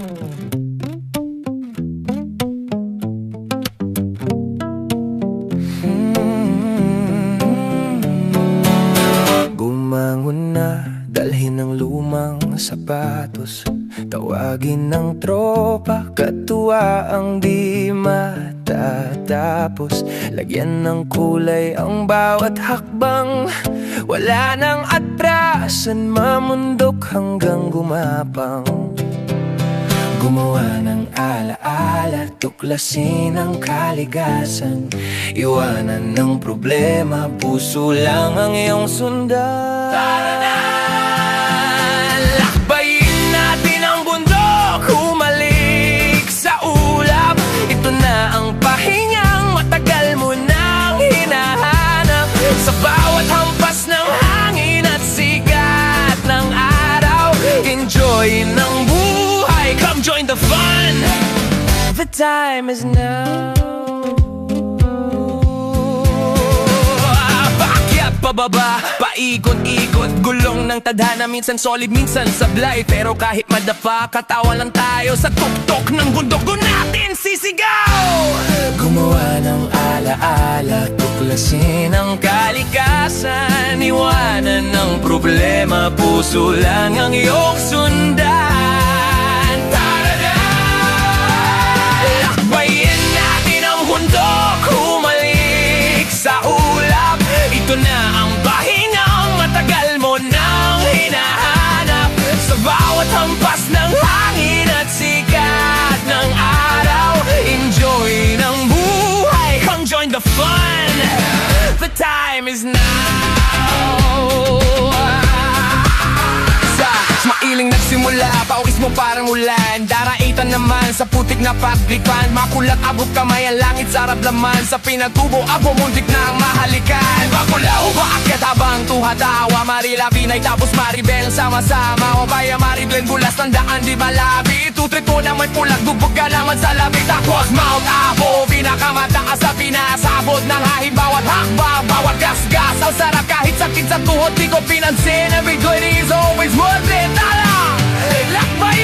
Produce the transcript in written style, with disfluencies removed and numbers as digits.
Bumangon na, dalhin ng lumang sapatos, tawagin ng tropa, katuwa ang di matatapos. Lagyan ng kulay ang bawat hakbang, wala nang atrasan, mamundok hanggang gumapang. Gumawa ng alaala, tuklasin ang kaligasan, iwanan ng problema, puso lang ang iyong sundan. Tara na! Lakbayin natin ang bundok, humalik sa ulap. Ito na ang pahingang matagal mo nang hinahanap. Sa bawat hampas ng hangin at sikat ng araw, enjoy ng buhay, come join the fun. The time is now. Paakyat, pababa, paikot-ikot, gulong ng tadhana, minsan solid, minsan sablay. Pero kahit madapa, katawa lang tayo sa tuktok ng bundok, doon natin sisigaw. Gumawa ng alaala, tuklasin ang kalikasan, iwanan ng problema, puso lang ang iyong sundan. Tara na! Lakbayin natin ang bundok, humalik sa ulap. Ito na ang pahingang matagal mo nang hinahanap. Sa bawat hampas ng hangin at sikat ng araw, enjoy ng buhay, come join the fun. The time is now. Sa mailing nagsimula, pawis mo parang ulan, daraitan naman sa putik na paglipan. Makulat abot kamay ang langit sa rablaman, sa pinatubo abo muntik na ang mahalikan. Bakulaw baakyat habang tuhatawa, Marila Binay tapos Maribel sama-sama. O baya Maribel bulas tandaan di malabi, tutrit mo na may pulag dugbog ka naman sa labi. Tapos Mount Apo, pinakamataas sa pinasabot ng hahing bawat hakbang, bawat gasgas. Ang sarap kahit sakit sa tuhod, di ko pinansin. Every good is always worth it. Tala! Lakbay